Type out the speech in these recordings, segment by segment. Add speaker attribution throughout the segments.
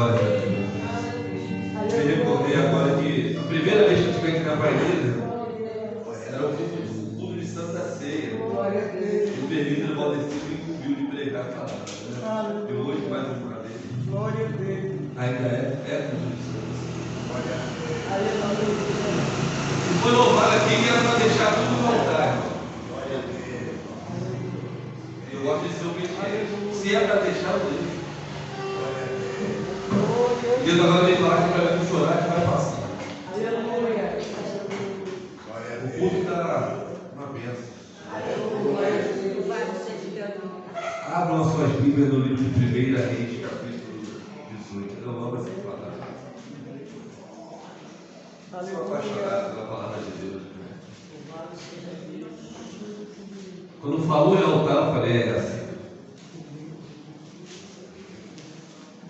Speaker 1: Glória a Deus. Me recordei agora que a primeira vez que eu tive aqui na Baileza era o culto de Santa Ceia. O presbítero Valdeci me incumbiu de pregar a palavra. E hoje, mais uma vez, ainda é culto de Santa Ceia. E foi louvado aqui que era para deixar tudo no altar. Eu gosto de ser obediente. Se é para deixar, eu deixo. Deus agora vem lá para mim chorar que vai passar. O culto está uma bênção. Abram as suas Bíblias no livro de 1 Reis, capítulo 18. Eu amo essa palavra. Sou apaixonado pela palavra de Deus. Quando falou em altar, eu falei, é assim.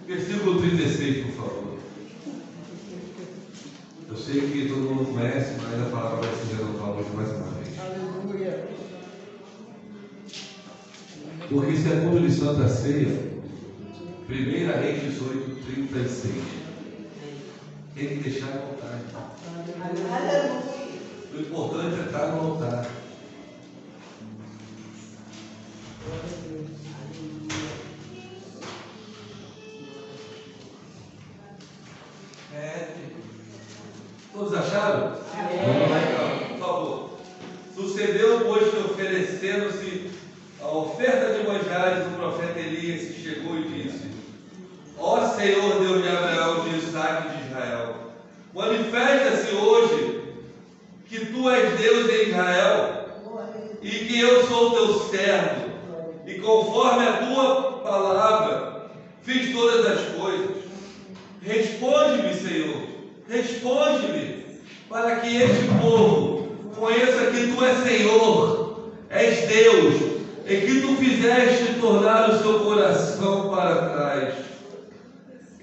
Speaker 1: Versículo 36, por favor. Eu sei que todo mundo conhece, mas a palavra vai ser renovada hoje mais uma vez.
Speaker 2: Aleluia.
Speaker 1: Porque isso é culto de Santa Ceia. 1 Reis 18, 36. Tem que deixar no altar.
Speaker 2: Aleluia.
Speaker 1: O importante é estar no altar. Todos acharam? Vamos lá então, por favor. Sucedeu, pois, que oferecendo-se a oferta de manjares, o profeta Elias se chegou e disse: Ó Senhor, Deus de Abraão, de Isaac e de Israel, manifesta-se hoje que tu és Deus em Israel e que eu sou teu servo, e conforme a tua palavra fiz todas as coisas. Responde-me, Senhor, responde-me, para que este povo conheça que tu és Senhor, és Deus, e que tu fizeste tornar o seu coração para trás.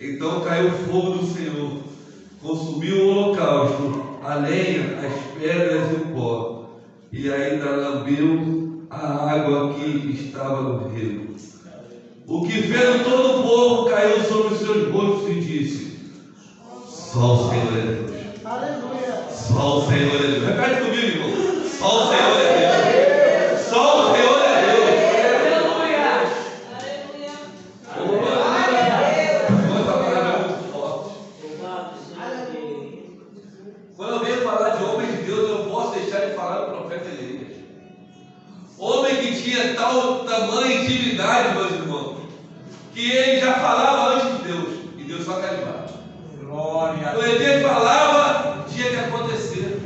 Speaker 1: Então caiu o fogo do Senhor, consumiu o holocausto, a lenha, as pedras e o pó, e ainda lambeu a água que estava no rio. O que vendo todo o povo caiu sobre os seus rostos e disse: Só o Senhor é Deus.
Speaker 2: Aleluia.
Speaker 1: Só o Senhor é Deus. Repete comigo, irmão. Só o Senhor é Deus. Só o Senhor é Deus.
Speaker 2: Aleluia.
Speaker 1: Essa palavra é muito forte. Quando eu venho falar de homem de Deus, eu não posso deixar de falar do profeta Elias. Homem que tinha tal tamanho de intimidade, meus irmãos, que ele já falava antes de Deus, e Deus só carimbava.
Speaker 2: Glória.
Speaker 1: Quando ele falava, tinha que acontecer.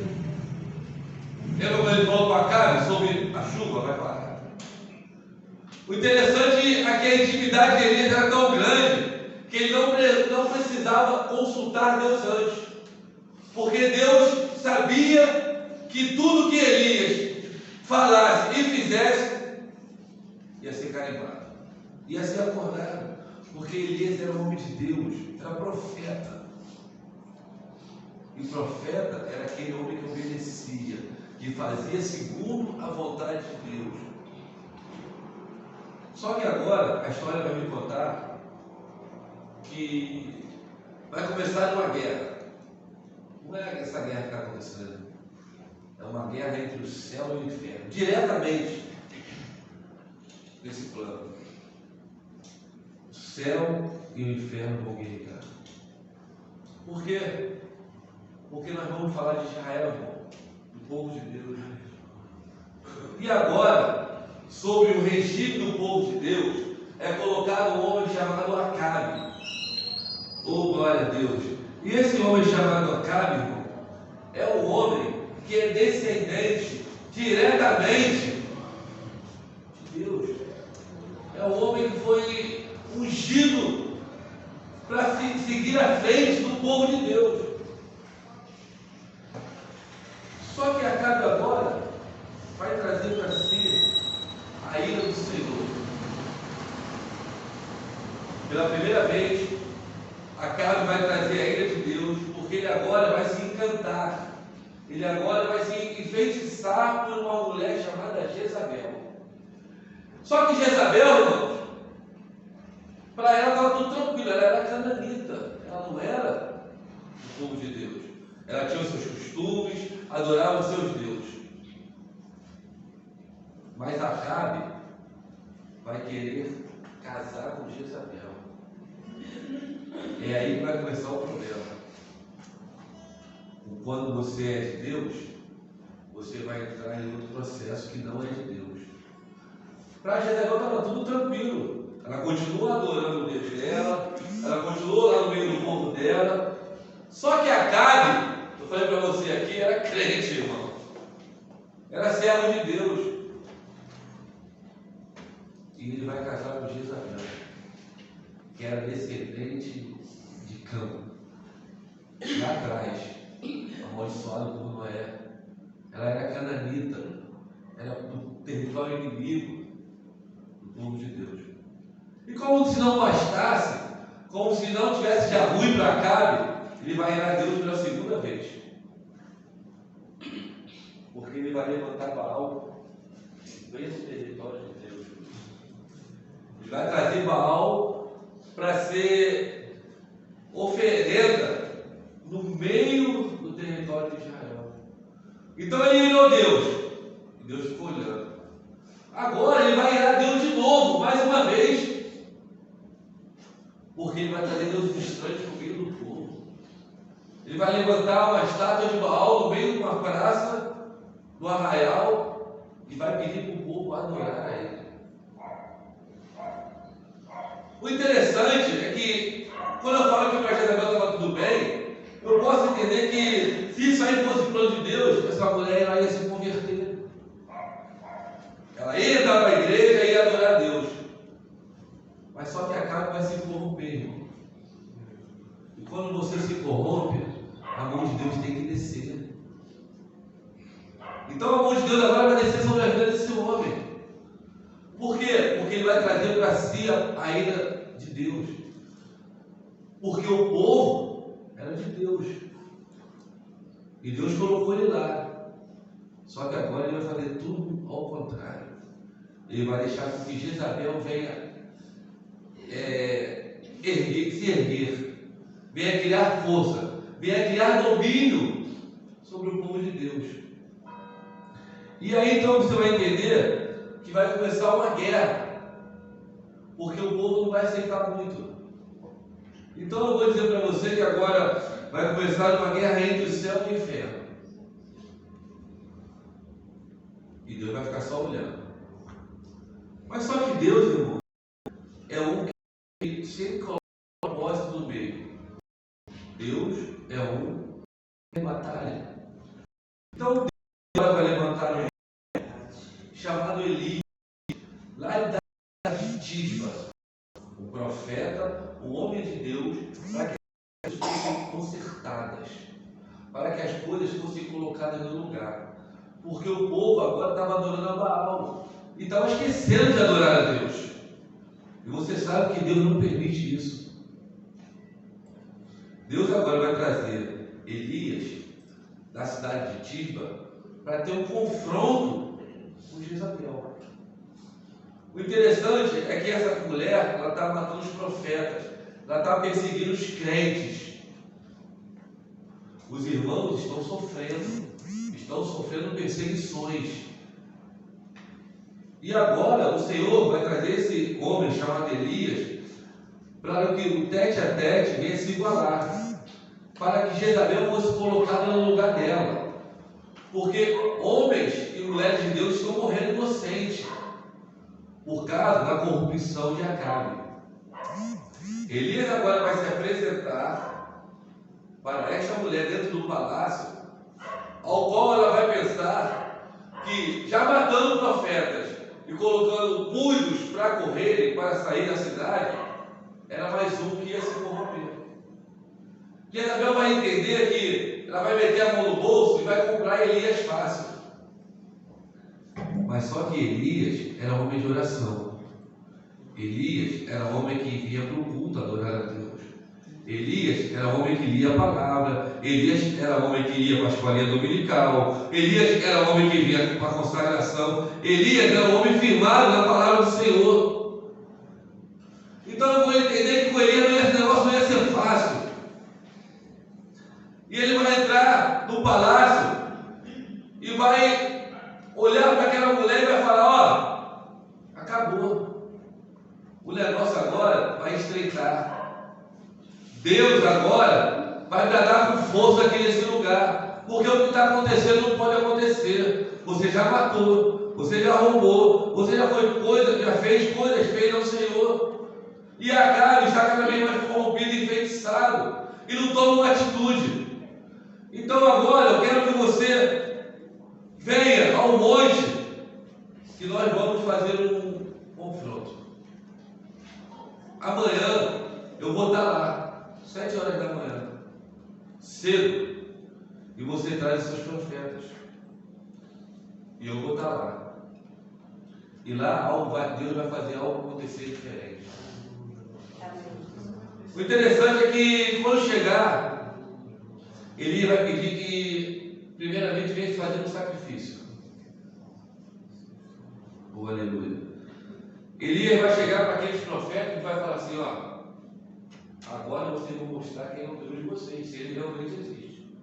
Speaker 1: Lembra quando ele falou para cá sobre a chuva? Vai parar. O interessante é que a intimidade de Elias era tão grande que ele não precisava consultar Deus antes, porque Deus sabia que tudo que Elias falasse e fizesse ia ser carimbado, ia ser acordado, porque Elias era um homem de Deus, era profeta. E profeta era aquele homem que obedecia, que fazia segundo a vontade de Deus. Só que agora a história vai me contar que vai começar uma guerra. Não é essa guerra que está acontecendo, é uma guerra entre o céu e o inferno, diretamente nesse plano. O céu e o inferno vão guerrear. Por quê? Porque nós vamos falar de Israel, irmão, do povo de Deus. E agora, sobre o regime do povo de Deus, é colocado um homem chamado Acabe. Oh, glória a Deus! E esse homem chamado Acabe, irmão, é um homem que é descendente diretamente de Deus. É um homem que foi ungido para seguir à frente do povo de Deus. Só que Acabe agora vai trazer para si a ira do Senhor. Pela primeira vez, Acabe vai trazer a ira de Deus, porque ele agora vai se encantar. Ele agora vai se enfeitiçar por uma mulher chamada Jezabel. Só que Jezabel, irmãos, para ela estava tudo tranquilo, ela era cananita. os seus costumes, adorava os seus deuses. Mas Acabe vai querer casar com Jezabel. É aí que vai começar o problema. Quando você é de Deus, você vai entrar em outro processo que não é de Deus. Para Jezabel estava tudo tranquilo. Ela continua adorando o Deus dela, ela continua lá no meio do povo dela. Só que Acabe, eu falei para você aqui, era crente, irmão. Era servo de Deus. E ele vai casar com Jezabel, que era descendente de Cã. Lá atrás, amaldiçoada por Noé. Ela era cananita, era do território inimigo do povo de Deus. E como se não bastasse, como se não tivesse já ruim para Acabe, ele vai ir a Deus pela segunda vez. Porque ele vai levantar Baal bem no território de Deus. Ele vai trazer Baal para ser oferenda no meio do território de Israel. Então ele irou Deus. E Deus ficou olhando. Agora ele vai irar Deus de novo, mais uma vez. Porque ele vai trazer Deus estranhos no meio do povo. Ele vai levantar uma estátua de Baal no meio de uma praça, no arraial, e vai pedir para o povo adorar a ele. O interessante é que, quando eu falo que para Jezabel estava tudo bem, eu posso entender que, se isso aí fosse o plano de Deus, essa mulher ela ia se converter. Ela ia entrar para a igreja e ia adorar a Deus. Mas só que a carne vai se corromper, irmão. E quando você se corrompe, a mão de Deus tem que descer. Então a mão de Deus agora vai descer sobre a vida desse homem. Por quê? Porque ele vai trazer para si a ira de Deus. Porque o povo era de Deus. E Deus colocou ele lá. Só que agora ele vai fazer tudo ao contrário. Ele vai deixar que Jezabel venha se erguer, venha criar força, venha criar domínio sobre o povo de Deus. E aí então você vai entender que vai começar uma guerra, porque o povo não vai aceitar muito. Então eu vou dizer para você que agora vai começar uma guerra entre o céu e o inferno. E Deus vai ficar só olhando. Mas só que Deus, irmão, é um que sempre coloca um propósito no meio. Deus é um que tem batalha. Então Deus vai levantar um chamado Elias, lá da Tisba, o profeta, o homem de Deus, para que as coisas fossem consertadas, para que as coisas fossem colocadas no lugar. Porque o povo agora estava adorando a Baal e estava esquecendo de adorar a Deus. E você sabe que Deus não permite isso. Deus agora vai trazer Elias da cidade de Tisba para ter um confronto com Jezabel. O interessante é que essa mulher, ela está matando os profetas, ela está perseguindo os crentes. Os irmãos estão sofrendo perseguições. E agora o Senhor vai trazer esse homem chamado Elias para que o tete a tete venha se igualar, para que Jezabel fosse colocada no lugar dela. Porque homens e mulheres de Deus estão morrendo inocentes por causa da corrupção de Acabe. Elias agora vai se apresentar para esta mulher dentro do palácio, ao qual ela vai pensar que, já matando profetas e colocando muitos para correrem, para sair da cidade, era mais um que ia se corromper. Jezabel vai entender que ela vai meter a mão no bolso e vai comprar Elias fácil. Mas só que Elias era homem de oração. Elias era homem que ia para o culto adorar a Deus. Elias era homem que lia a palavra. Elias era homem que ia para a escolinha dominical. Elias era homem que vinha para a consagração. Elias era um homem firmado na palavra do Senhor. Então eu vou entender que com Elias esse negócio não ia ser fácil. E ele vai entrar no palácio e vai olhar para aquela mulher e vai falar: ó, acabou. O negócio agora vai estreitar. Deus agora vai bradar com força aqui nesse lugar. Porque o que está acontecendo não pode acontecer. Você já matou, você já roubou, você já fez coisas feitas ao Senhor. E Acabe está cada vez mais corrompido e enfeitiçado. E não toma uma atitude. Então agora eu quero que você venha ao monte, que nós vamos fazer um confronto. Amanhã eu vou estar lá, 7 horas da manhã, cedo, e você traz os seus profetas. E eu vou estar lá. E lá Deus vai fazer algo acontecer diferente. O interessante é que quando chegar, ele vai pedir que primeiramente venha fazer um sacrifício. Oh, aleluia. Elias vai chegar para aqueles profetas e vai falar assim: ó, agora vocês vão mostrar quem é o Deus de vocês, se ele realmente existe.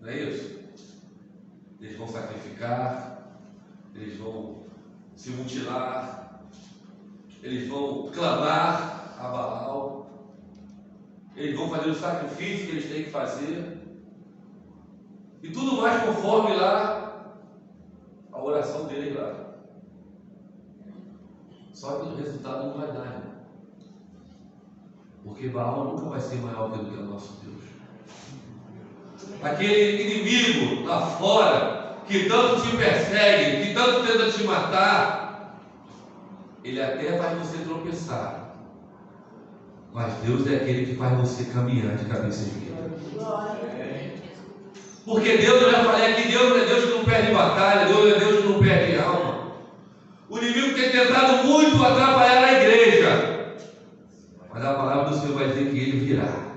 Speaker 1: Não é isso? Eles vão sacrificar, eles vão se mutilar, eles vão clamar a Baal, eles vão fazer o sacrifício que eles têm que fazer, e tudo mais conforme lá a oração deles lá. Só que o resultado não vai dar, irmão. Porque Baal nunca vai ser maior do que o nosso Deus. Aquele inimigo lá fora, que tanto te persegue, que tanto tenta te matar, ele até faz você tropeçar. Mas Deus é aquele que faz você caminhar de cabeça erguida. Porque Deus, eu já falei aqui, Deus é Deus que não perde batalha, Deus é Deus que não perde alma. O inimigo tem tentado muito atrapalhar a igreja, mas a palavra do Senhor vai dizer que ele virá,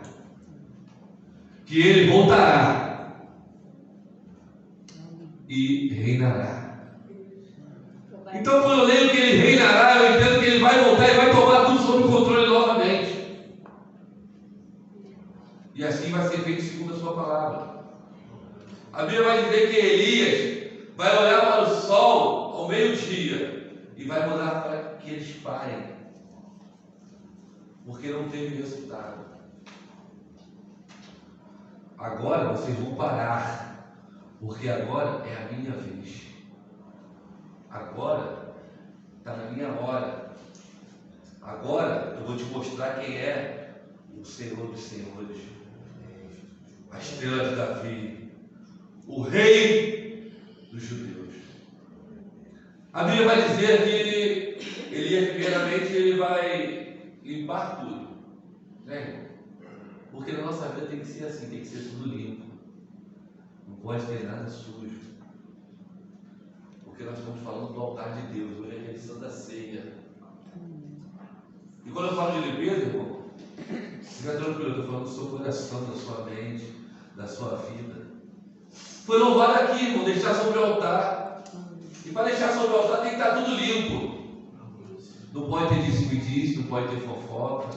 Speaker 1: que ele voltará e reinará. Então, quando eu leio que ele reinará, eu entendo que ele vai voltar e vai tomar tudo sob controle novamente. E assim vai ser feito segundo a sua palavra. A Bíblia vai dizer que Elias vai olhar para o sol ao meio-dia e vai mandar para que eles parem, porque não teve resultado. Agora vocês vão parar, porque agora é a minha vez. Agora está na minha hora. Agora eu vou te mostrar quem é o Senhor dos Senhores, a estrela de Davi, o rei dos judeus. A Bíblia vai dizer que Elias, primeiramente, ele vai limpar tudo, né? Porque na nossa vida tem que ser assim, tem que ser tudo limpo, não pode ter nada sujo, porque nós estamos falando do altar de Deus, hoje é a lição da ceia. E quando eu falo de limpeza, irmão, fica tranquilo, eu estou falando do seu coração, da sua mente, da sua vida. Foi louvado aqui, irmão, deixar sobre o altar. E para deixar sobre o altar tem que estar tudo limpo. Não pode ter disse-me-disse, não pode ter fofoca,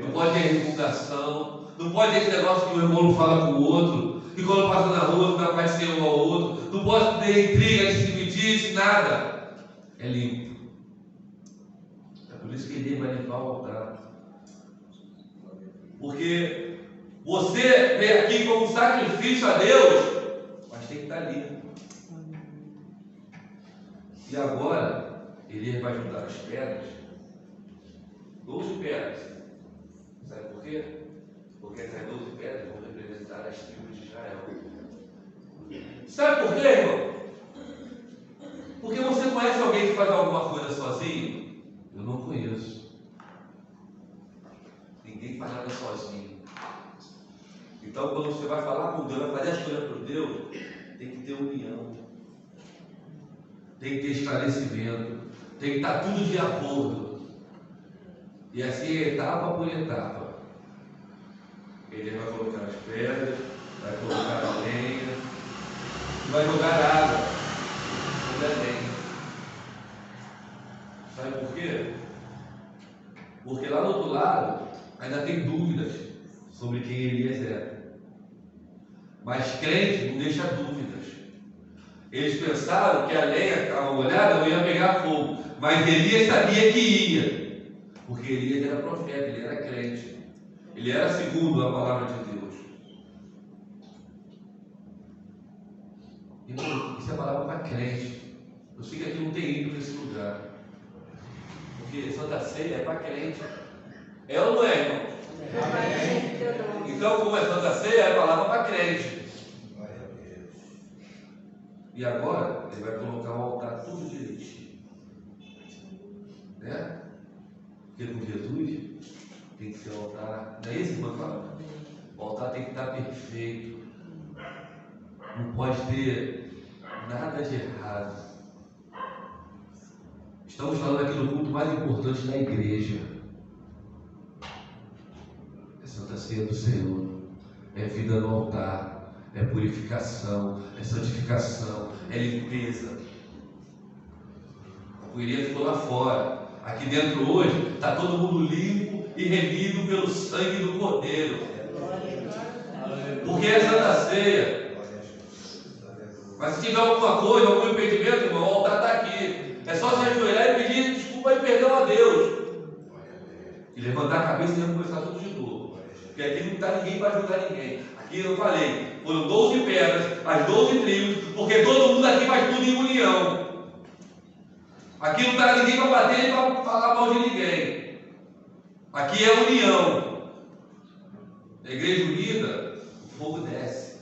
Speaker 1: não pode ter divulgação, não pode ter esse negócio que o irmão não fala com o outro, que quando passa na rua não dá mais ser um ao outro, não pode ter intriga, disse-me-disse, nada. É limpo. É por isso que ele vai limpar o altar. Porque você vem aqui como um sacrifício a Deus, mas tem que estar limpo. E agora, ele vai juntar as pedras, 12 pedras. Sabe por quê? Porque essas 12 pedras vão representar as tribos de Israel. Sabe por quê, irmão? Porque você conhece alguém que faz alguma coisa sozinho? Eu não conheço. Ninguém faz nada sozinho. Então, quando você vai falar com Deus, vai fazer as coisas para Deus, tem que ter união. Tem que ter esclarecimento, tem que estar tudo de acordo. E assim, etapa por etapa. Ele vai colocar as pedras, vai colocar a lenha, e vai jogar água sobre a lenha. Sabe por quê? Porque lá do outro lado ainda tem dúvidas sobre quem Elias é. Mas crente não deixa dúvidas. Eles pensaram que a lenha, a molhada, não ia pegar fogo. Mas Elias sabia que ia. Porque Elias era profeta, ele era crente. Ele era segundo a palavra de Deus. Então, isso é palavra para crente. Eu sei que aqui não tem ido nesse lugar. Porque Santa Ceia é para crente. É ou não é, irmão? Então, como é Santa Ceia, é palavra para crente. E agora, ele vai colocar o altar tudo direitinho. Né? Porque com Jesus tem que ser o altar. Não é isso, irmã? Fala. O altar tem que estar perfeito. Não pode ter nada de errado. Estamos falando aqui no culto mais importante da igreja. É Santa Ceia do Senhor. É vida no altar. É purificação. É santificação. É limpeza. A poeira ficou lá fora. Aqui dentro hoje está todo mundo limpo e remido pelo sangue do Cordeiro. Porque é Santa Ceia. Mas se tiver alguma coisa, algum impedimento, irmão, o altar está aqui. É só se ajoelhar e pedir desculpa e perdão a Deus. E levantar a cabeça e recomeçar tudo de novo. Porque aqui não está ninguém para ajudar ninguém. Aqui eu falei, foram 12 pedras, as 12 tribos, porque todo mundo aqui faz tudo em união. Aqui não está ninguém para bater nem para falar mal de ninguém. Aqui é união. A igreja unida, o fogo desce.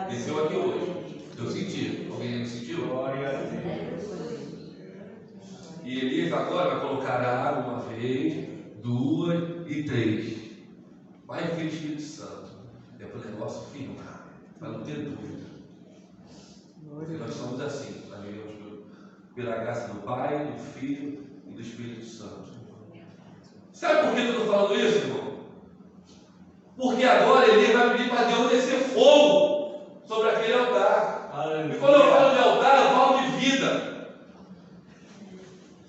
Speaker 1: Desceu aqui hoje. Eu senti. Alguém não sentiu?
Speaker 2: Glória a Deus.
Speaker 1: E Elias agora vai colocar a água uma vez, 2 e 3. Pai, Filho e Espírito Santo. É para o negócio firmar, para não ter dúvida. Porque nós somos assim, pela graça do Pai, do Filho e do Espírito Santo. Sabe por que eu estou falando isso, irmão? Porque agora Elias vai pedir para Deus descer fogo sobre aquele altar. E quando eu falo de altar, eu falo de vida.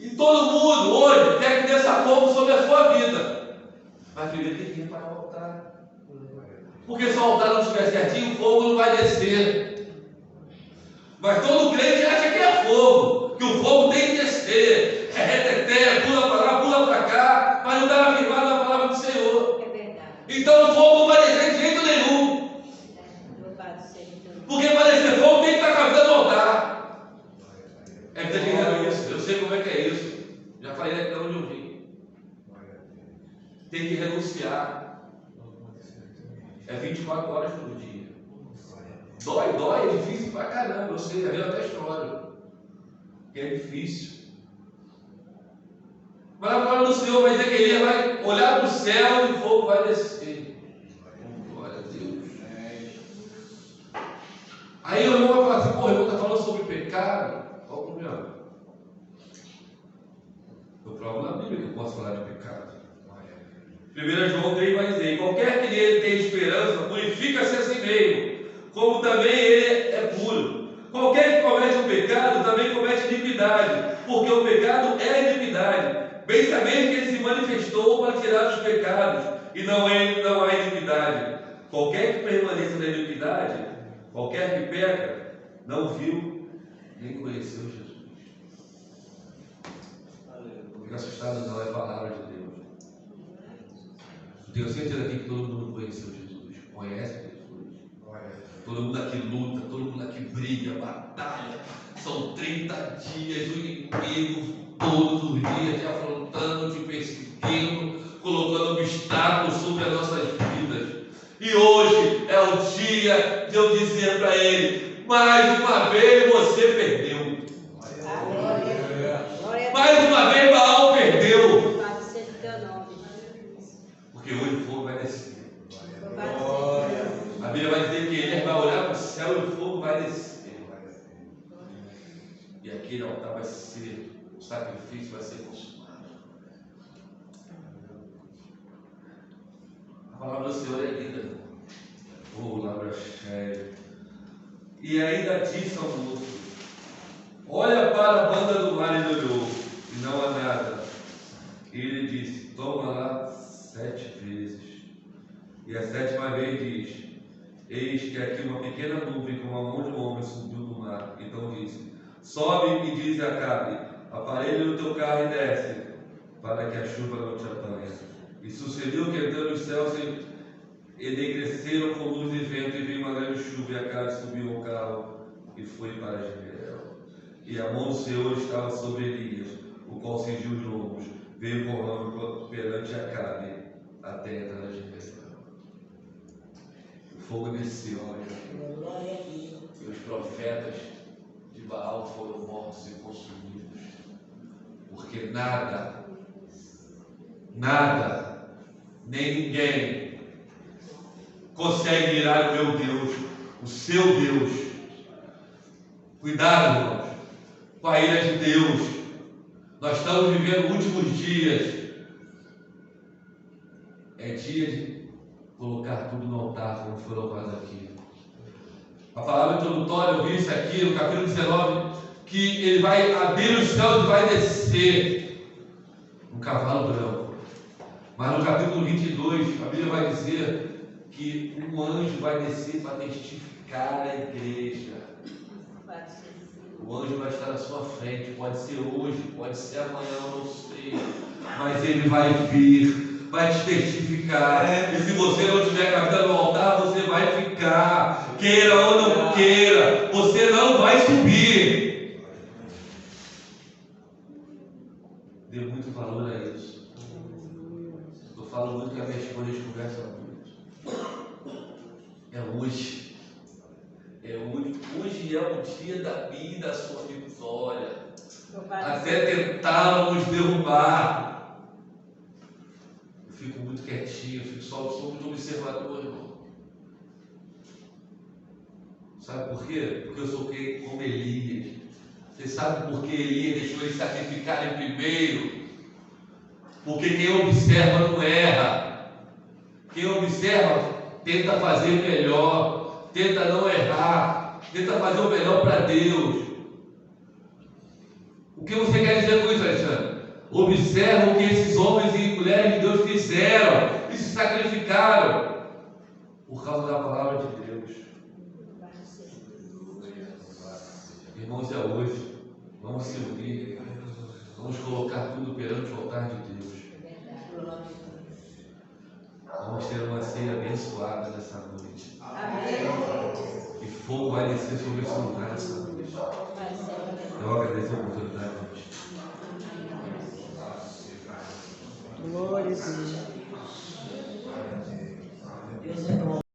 Speaker 1: E todo mundo hoje quer que desça fogo sobre a sua vida. Mas primeiro tem que ir para o altar. Porque se o altar não estiver certinho, o fogo não vai descer. Mas todo crente acha que é fogo, que o fogo tem que descer. É reteté, pula para lá, pula para cá, mas não está afirmado na palavra do Senhor.
Speaker 3: É verdade.
Speaker 1: Então o fogo não vai descer de jeito nenhum. Porque para descer fogo tem que estar com a vida no altar. É terrível isso, eu sei como é que é isso. Já falei aqui de onde eu vim. Tem que renunciar. É 24 horas por dia. Dói, é difícil pra caramba, eu sei, eu até choro. Que é difícil. Mas a palavra do Senhor vai dizer que ele vai olhar para o céu e o fogo vai descer. Glória a Deus. Aí o irmão vai falar assim, pô, o irmão está falando sobre pecado. Qual o problema? Eu provo na Bíblia que eu posso falar de pecado. 1 João 3 vai dizer, qualquer que nele tem esperança, purifica-se a si mesmo, como também ele é puro. Qualquer que comete um pecado, também comete iniquidade, porque o pecado é iniquidade. Bem sabendo que ele se manifestou para tirar os pecados, e não há iniquidade. Qualquer que permaneça na iniquidade, qualquer que peca, não viu nem conheceu Jesus. Não fica assustado, não, é palavra de Deus. Tenho certeza aqui que todo mundo conheceu Jesus, conhece Jesus. Todo mundo aqui luta, todo mundo aqui briga, batalha. São 30 dias o inimigo todos os dias te afrontando, te perseguindo, colocando obstáculos sobre as nossas vidas. E hoje é o dia de eu dizer para ele, mais uma vez você perdeu. Mais uma vez Baal perdeu. Porque hoje o fogo vai descer. A Bíblia vai dizer que ele vai olhar para o céu e o fogo vai descer. E aquele altar vai ser, o sacrifício vai ser consumado. A palavra do Senhor é linda. Palavra cheia. E ainda disse ao moço, olha para a banda do mar, ele olhou, e não há nada. E ele disse, toma lá 7 vezes. E a 7ª vez diz, Eis que aqui uma pequena nuvem com a mão de um homem subiu do mar. Então disse: sobe e diz a Acabe: aparelha o teu carro e desce, para que a chuva não te apanhe. E sucedeu que entrando os céus se enegreceram com luz e vento, e veio uma grande chuva, e Acabe subiu ao carro e foi para Jezreel. E a mão do Senhor estava sobre Elias, o qual cingiu os lombos, veio correndo perante Acabe até entrar em Jezreel. O fogo desceu, e os profetas de Baal foram mortos e consumidos, porque nada, nem ninguém consegue irar o meu Deus, o seu Deus. Cuidado, irmãos, com a ira de Deus. Nós estamos vivendo últimos dias. É dia de colocar tudo no altar, como foi louvado aqui. A palavra introdutória, eu vi isso aqui no capítulo 19, que ele vai abrir os céus e vai descer um cavalo branco. Mas no capítulo 22, a Bíblia vai dizer que um anjo vai descer para testificar a igreja. O anjo vai estar à sua frente, pode ser hoje, pode ser amanhã, eu não sei, mas ele vai vir, vai te testificar. E se você não tiver com a vida no altar, você vai ficar, queira ou não queira, você não vai subir. Dê muito valor a isso. Eu falo muito com a minha esposa, a gente conversa muito. É hoje. Hoje é o dia da minha e da sua vitória. Até tentaram nos derrubar. Eu fico muito quietinho, sou muito observador, irmão. Sabe por quê? Porque eu sou como Elias. Você sabe por que Elias deixou eles sacrificarem primeiro? Porque quem observa não erra. Quem observa tenta fazer melhor, tenta não errar, tenta fazer o melhor para Deus. O que você quer dizer com isso, Alexandre? Observa o que esses homens e mulheres de Deus fizeram e se sacrificaram por causa da palavra de Deus. Irmãos, é hoje. Vamos se unir. Vamos colocar tudo perante o altar de Deus. Vamos ter uma ceia abençoada nessa noite. E fogo vai descer sobre esse lugar nessa noite. Eu agradeço a oportunidade.
Speaker 2: Glória a Deus.